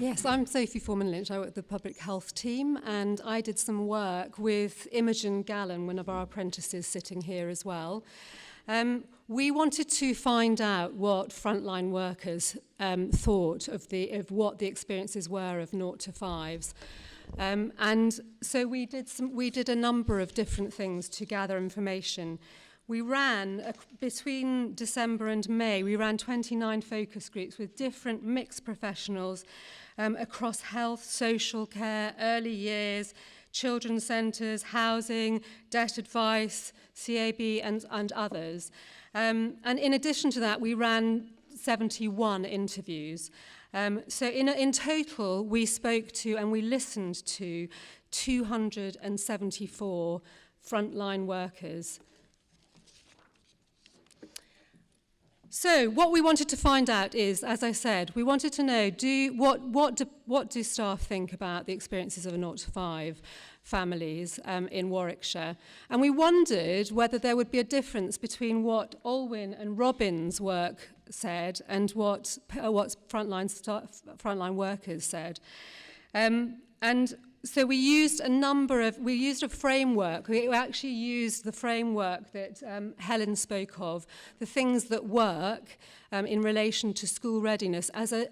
Yes, I'm Sophy Forman-Lynch. I work with the public health team, and I did some work with Imogen Gallen, one of our apprentices sitting here as well. We wanted to find out what frontline workers thought of what the experiences were of 0 to 5s. And so we did a number of different things to gather information. We ran, between December and May, we ran 29 focus groups with different mixed professionals across health, social care, early years, children's centres, housing, debt advice, CAB and others. And in addition to that, we ran 71 interviews. So in total, we spoke to and we listened to 274 frontline workers. So what we wanted to find out is, as I said, we wanted to know what do staff think about the experiences of 0 to 5 families in Warwickshire, and we wondered whether there would be a difference between what Olwyn and Robin's work said and what frontline workers said, and so we used a framework. We actually used the framework that Helen spoke of, the things that work in relation to school readiness as a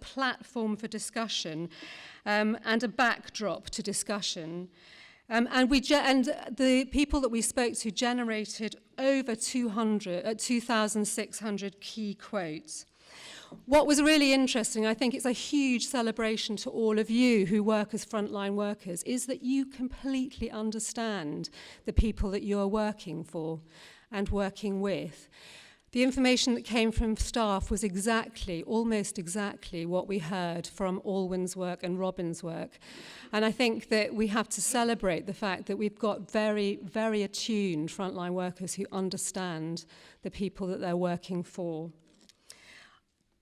platform for discussion and a backdrop to discussion. And the people that we spoke to generated over 2,600 key quotes. What was really interesting, I think it's a huge celebration to all of you who work as frontline workers, is that you completely understand the people that you are working for and working with. The information that came from staff was almost exactly what we heard from Olwyn's work and Robin's work. And I think that we have to celebrate the fact that we've got very, very attuned frontline workers who understand the people that they're working for.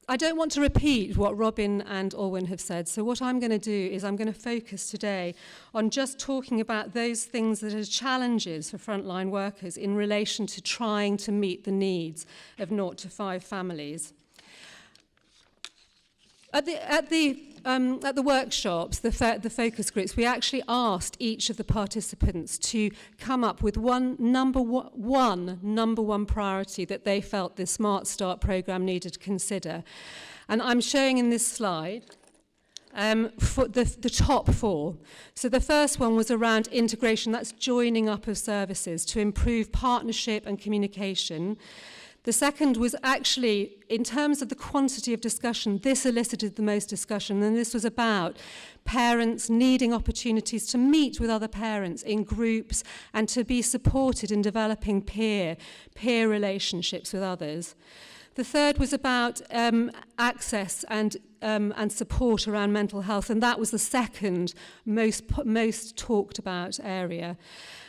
I don't want to repeat what Robin and Olwyn have said, so what I'm going to do is I'm going to focus today on just talking about those things that are challenges for frontline workers in relation to trying to meet the needs of 0 to 5 families. At the workshops, the focus groups, we actually asked each of the participants to come up with number one priority that they felt the Smart Start programme needed to consider. And I'm showing in this slide for the top 4. So the first one was around integration, that's joining up of services to improve partnership and communication. The second was actually, in terms of the quantity of discussion, this elicited the most discussion, and this was about parents needing opportunities to meet with other parents in groups and to be supported in developing peer relationships with others. The third was about access and support around mental health, and that was the second most talked about area.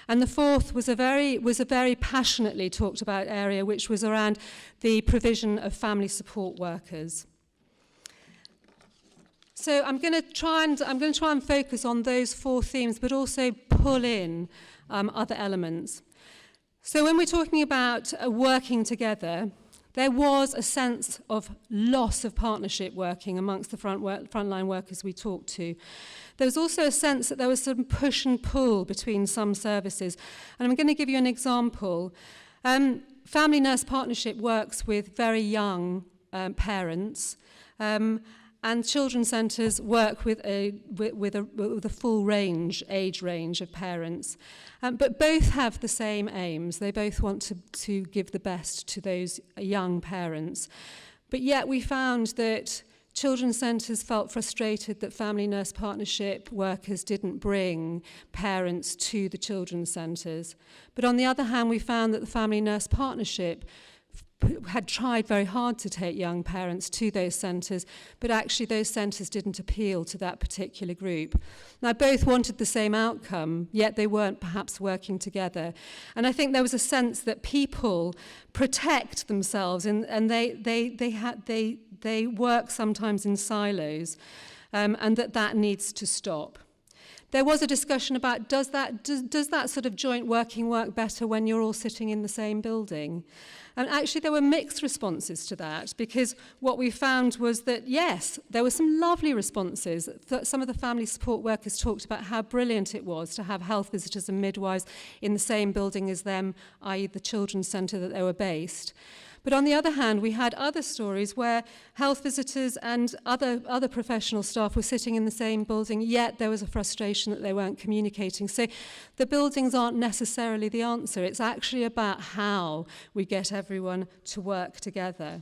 And the fourth was a very passionately talked about area, which was around the provision of family support workers. So I'm going to try and focus on those 4 themes, but also pull in other elements. So when we're talking about working together, there was a sense of loss of partnership working amongst the frontline workers we talked to. There was also a sense that there was some push and pull between some services. And I'm going to give you an example. Family Nurse Partnership works with very young parents, and children's centres work with a full age range of parents. But both have the same aims. They both want to give the best to those young parents. But yet we found that children's centres felt frustrated that Family Nurse Partnership workers didn't bring parents to the children's centres. But on the other hand, we found that the Family Nurse Partnership had tried very hard to take young parents to those centres, but actually those centres didn't appeal to that particular group. Now, both wanted the same outcome, yet they weren't perhaps working together. And I think there was a sense that people protect themselves, and they work sometimes in silos, and that needs to stop. There was a discussion about does that sort of joint working work better when you're all sitting in the same building? And actually there were mixed responses to that, because what we found was that, yes, there were some lovely responses. Some of the family support workers talked about how brilliant it was to have health visitors and midwives in the same building as them, i.e. the children's centre that they were based. But on the other hand, we had other stories where health visitors and other professional staff were sitting in the same building, yet there was a frustration that they weren't communicating. So the buildings aren't necessarily the answer. It's actually about how we get everyone to work together.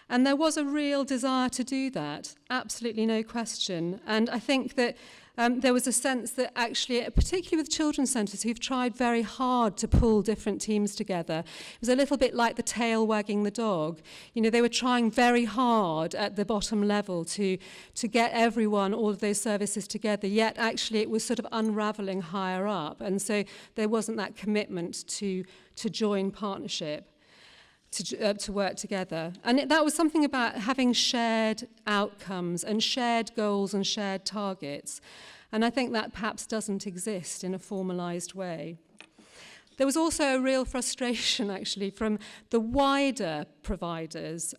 And there was a real desire to do that, absolutely no question. And I think that there was a sense that actually, particularly with children's centres who've tried very hard to pull different teams together, it was a little bit like the tail wagging the dog. You know, they were trying very hard at the bottom level to get everyone, all of those services together, yet actually it was sort of unravelling higher up. And so there wasn't that commitment to join partnership. To work together. And that was something about having shared outcomes and shared goals and shared targets. And I think that perhaps doesn't exist in a formalised way. There was also a real frustration, actually, from the wider providers,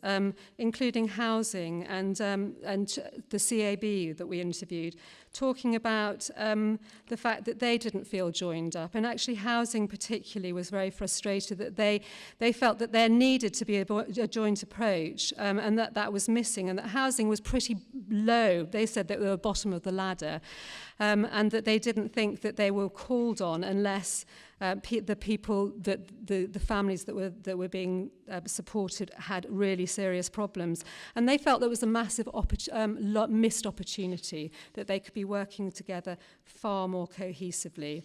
including housing and the CAB that we interviewed, talking about the fact that they didn't feel joined up. And actually housing particularly was very frustrated that they felt that there needed to be a joint approach and that was missing, and that housing was pretty low. They said that they were bottom of the ladder and that they didn't think that they were called on unless the people, the families that were being supported had really serious problems. And they felt there was a massive missed opportunity, that they could be working together far more cohesively.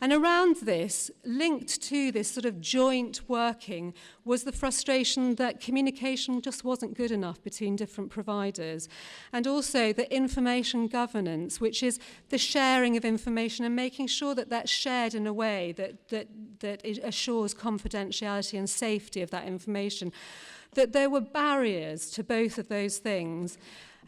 And around this, linked to this sort of joint working, was the frustration that communication just wasn't good enough between different providers. And also the information governance, which is the sharing of information and making sure that that's shared in a way that it assures confidentiality and safety of that information. That there were barriers to both of those things.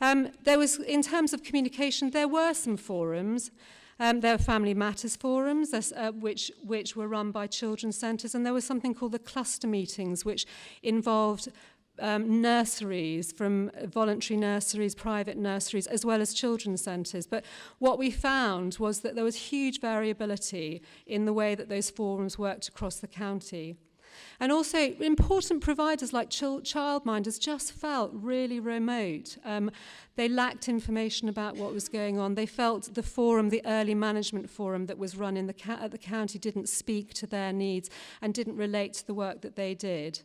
There was, in terms of communication, there were some forums. There were family matters forums, which were run by children's centres, and there was something called the cluster meetings, which involved nurseries, from voluntary nurseries, private nurseries, as well as children's centres. But what we found was that there was huge variability in the way that those forums worked across the county. And also, important providers like childminders just felt really remote. They lacked information about what was going on. They felt the forum, the early management forum that was run at the county, didn't speak to their needs and didn't relate to the work that they did.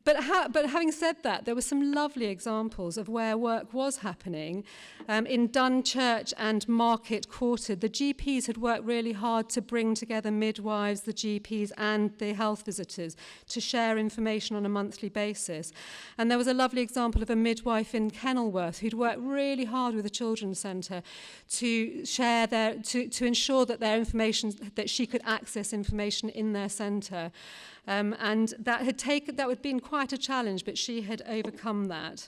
But having said that, there were some lovely examples of where work was happening. In Dunchurch and Market Quarter, the GPs had worked really hard to bring together midwives, the GPs and the health visitors to share information on a monthly basis. And there was a lovely example of a midwife in Kenilworth who'd worked really hard with the children's centre to share to ensure that their information, that she could access information in their centre. And that had been quite a challenge, but she had overcome that.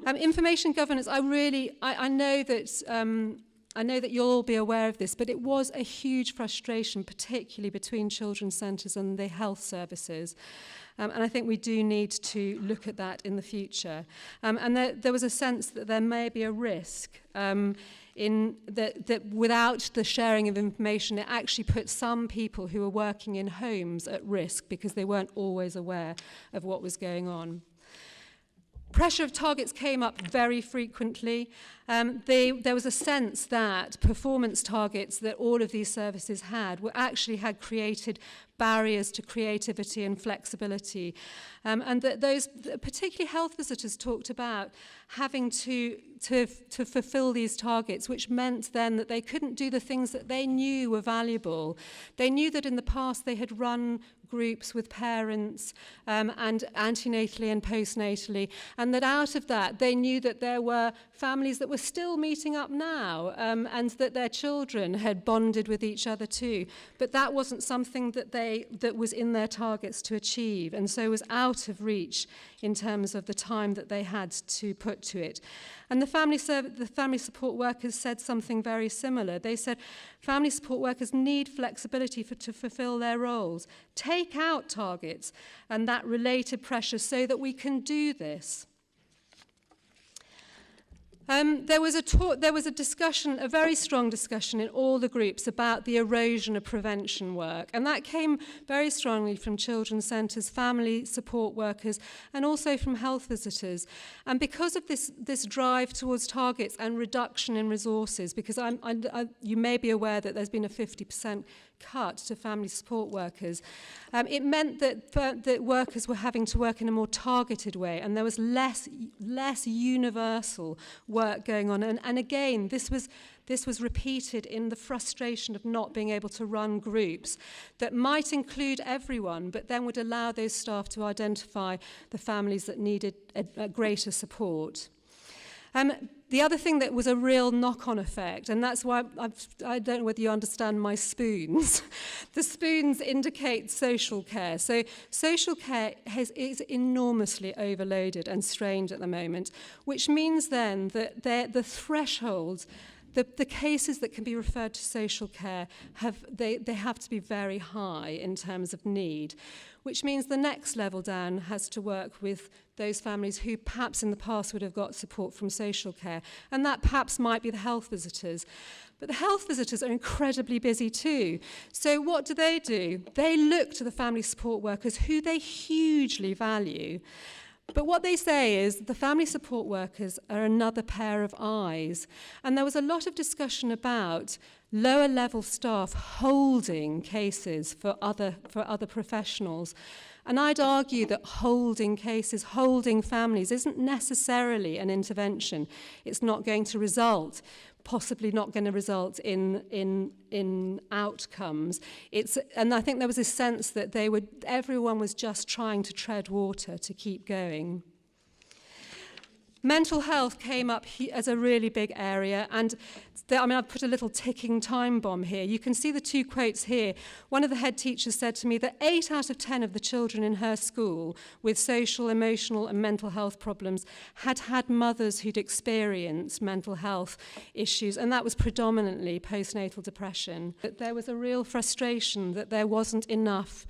Information governance, I know that you'll all be aware of this, but it was a huge frustration, particularly between children's centres and the health services. And I think we do need to look at that in the future. And there was a sense that there may be a risk in that without the sharing of information, it actually put some people who were working in homes at risk because they weren't always aware of what was going on. Pressure of targets came up very frequently. There was a sense that performance targets that all of these services had had created barriers to creativity and flexibility. And that those, particularly health visitors, talked about having to fulfill these targets, which meant then that they couldn't do the things that they knew were valuable. They knew that in the past they had run groups with parents and antenatally and postnatally, and that out of that they knew that there were families that were still meeting up now and that their children had bonded with each other too. But that wasn't something that was in their targets to achieve, and so was out of reach in terms of the time that they had to put to it. And the family support workers said something very similar. They said family support workers need flexibility to fulfill their roles. Take out targets and that related pressure so that we can do this. There was a discussion, a very strong discussion in all the groups about the erosion of prevention work, and that came very strongly from children's centres, family support workers, and also from health visitors. And because of this drive towards targets and reduction in resources, because you may be aware that there's been a 50% cut to family support workers, it meant that workers were having to work in a more targeted way, and there was less universal work going on. And again, this was repeated in the frustration of not being able to run groups that might include everyone, but then would allow those staff to identify the families that needed a greater support. The other thing that was a real knock-on effect, and that's why I don't know whether you understand my spoons. The spoons indicate social care. So social care is enormously overloaded and strained at the moment, which means then that the threshold, the cases that can be referred to social care, they have to be very high in terms of need, which means the next level down has to work with those families who perhaps in the past would have got support from social care, and that perhaps might be the health visitors. But the health visitors are incredibly busy too. So what do? They look to the family support workers, who they hugely value. But what they say is the family support workers are another pair of eyes. And there was a lot of discussion about lower level staff holding cases for other professionals. And I'd argue that holding cases, holding families, isn't necessarily an intervention. It's not going to result, possibly not going to result in outcomes. And I think there was a sense that everyone was just trying to tread water to keep going. Mental health came up as a really big area, and I've put a little ticking time bomb here. You can see the two quotes here. One of the head teachers said to me that 8 out of 10 of the children in her school with social, emotional and mental health problems had mothers who'd experienced mental health issues, and that was predominantly postnatal depression. But there was a real frustration that there wasn't enough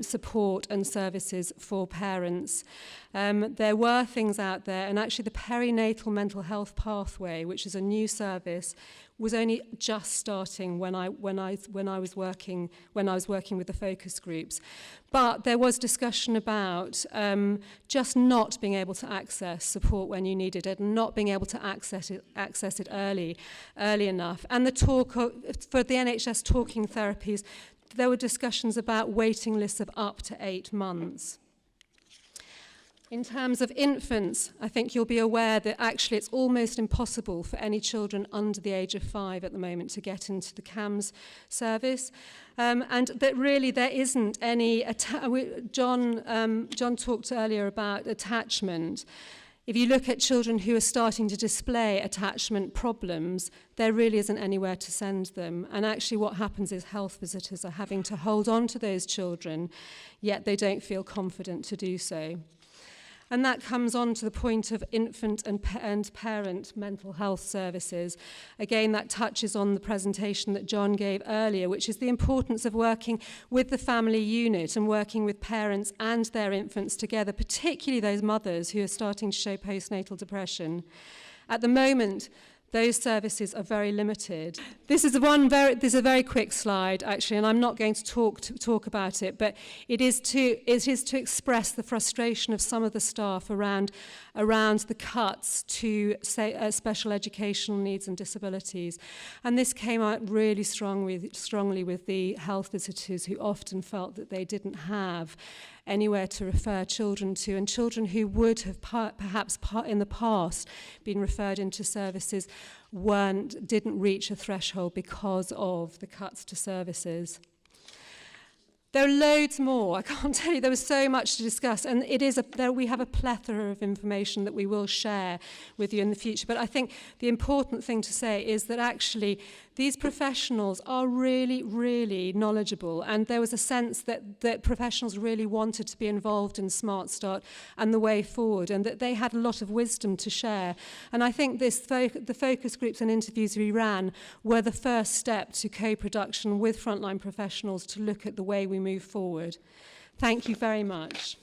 support and services for parents. There were things out there, and actually the perinatal mental health pathway, which is a new service, was only just starting when I was working with the focus groups. But there was discussion about just not being able to access support when you needed it, and not being able to access it early enough. And the talk for the NHS talking therapies, there were discussions about waiting lists of up to 8 months. In terms of infants, I think you'll be aware that actually it's almost impossible for any children under the age of 5 at the moment to get into the CAMS service. And that really there isn't any... John talked earlier about attachment. If you look at children who are starting to display attachment problems, there really isn't anywhere to send them. And actually what happens is health visitors are having to hold on to those children, yet they don't feel confident to do so. And that comes on to the point of infant and parent mental health services. Again, that touches on the presentation that John gave earlier, which is the importance of working with the family unit and working with parents and their infants together, particularly those mothers who are starting to show postnatal depression. At the moment, those services are very limited. This is a very quick slide, actually, and I'm not going to talk about it, but it is to express the frustration of some of the staff around the cuts to special educational needs and disabilities. And this came out really strongly with the health visitors, who often felt that they didn't have anywhere to refer children to, and children who would have perhaps in the past been referred into services didn't reach a threshold because of the cuts to services. There are loads more. I can't tell you. There was so much to discuss, and we have a plethora of information that we will share with you in the future. But I think the important thing to say is that actually These professionals are really, really knowledgeable, and there was a sense that professionals really wanted to be involved in Smart Start and the way forward, and that they had a lot of wisdom to share. And I think the focus groups and interviews we ran were the first step to co-production with frontline professionals to look at the way we move forward. Thank you very much.